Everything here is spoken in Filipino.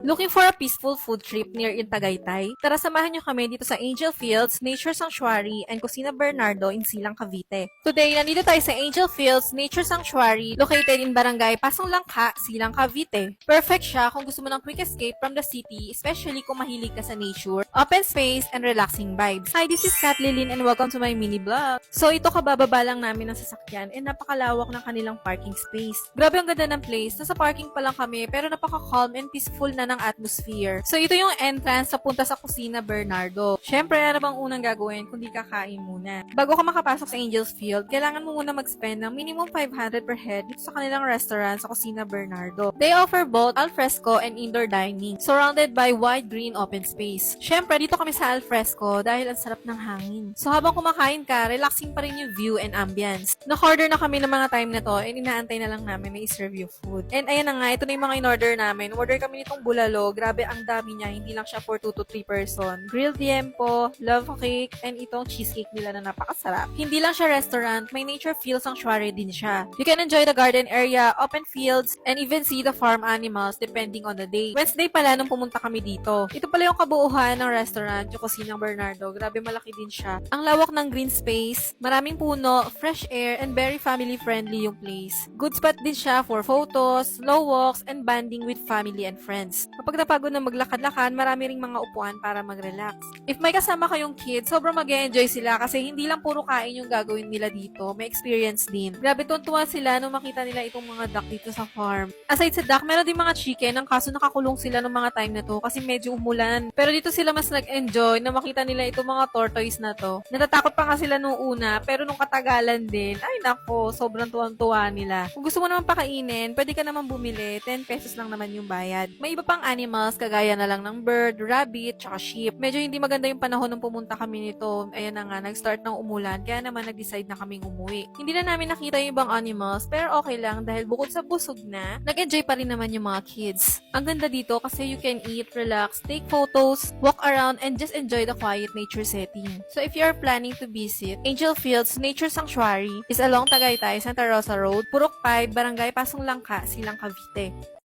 Looking for a peaceful food trip near in Tagaytay? Tara samahan niyo kami dito sa Angel Fields, Nature Sanctuary, and Cocina Bernardo in Silang, Cavite. Today, nandito tayo sa Angel Fields Nature Sanctuary located in Barangay Pasong Langka, Silang, Cavite. Perfect siya kung gusto mo ng quick escape from the city, especially kung mahilig ka sa nature, open space, and relaxing vibes. Hi, this is Kat Lilin and welcome to my mini vlog. So ito kabababa lang namin ng sasakyan and napakalawak ng kanilang parking space. Grabe ang ganda ng place, nasa parking pa lang kami pero napaka-calm and peaceful na ng atmosphere. So ito yung entrance sa punta sa Cocina Bernardo. Syempre, ano bang unang gagawin kundi kakain muna. Bago ka makapasok sa Angel's Field, kailangan mo muna mag-spend ng minimum 500 per head dito sa kanilang restaurant sa Cocina Bernardo. They offer both alfresco and indoor dining, surrounded by wide green open space. Syempre, dito kami sa alfresco dahil ang sarap ng hangin. So habang kumakain ka, relaxing pa rin yung view and ambience. Nak-order na kami ng mga time na to and inaantay na lang namin na i-serve yung food. And ayan na nga, ito na yung mga in-order namin. Order kami nitong bulalo. Grabe, ang dami niya. Hindi lang siya for 2 to 3 person. Grilled liempo, love cake, and itong cheesecake nila na napakasarap. Hindi lang siya restaurant, may nature feel sanctuary din siya. You can enjoy the garden area, open fields, and even see the farm animals depending on the day. Wednesday pala nung pumunta kami dito. Ito pala yung kabuuhan ng restaurant, yung Cocina Bernardo. Grabe, malaki din siya. Ang lawak ng green space, maraming puno, fresh air, and very family-friendly yung place. Good spot din siya for photos, slow walks, and bonding with family and friends. Kapag napagod na maglakad-lakad, marami ring mga upuan para mag-relax. If may kasama kayong kids, sobrang mag-enjoy sila kasi hindi lang puro kain yung gagawin nila dito, may experience din. Grabe, tuntua sila nung makita nila itong mga duck dito sa farm. Aside sa duck, meron din mga chicken, ang kaso nakakulong sila ng mga time na to kasi medyo umulan. Pero dito sila mas nag-enjoy na makita nila itong mga tortoise na to. Natatakot pa nga sila nung una, pero nung katagalan din, ay nako, sobrang tuwang-tuwa nila. Kung gusto mo naman pakainin, pwede ka naman bumili, 10 pesos lang naman yung bayad. May iba pang animals, kagaya na lang ng bird, rabbit, tsaka sheep. Medyo hindi maganda yung panahon nung pumunta kami nito. Ayan na nga, nag-start ng umulan, kaya naman nag-decide na kaming umuwi. Hindi na namin nakita yung ibang animals, pero okay lang dahil bukod sa busog na, nag-enjoy pa rin naman yung mga kids. Ang ganda dito kasi you can eat, relax, take photos, walk around, and just enjoy the quiet nature setting. So if you are planning to visit, Angel Fields Nature Sanctuary is along Tagaytay, Santa Rosa Road, Purok 5, Barangay Pasong Langka, Silang, Cavite.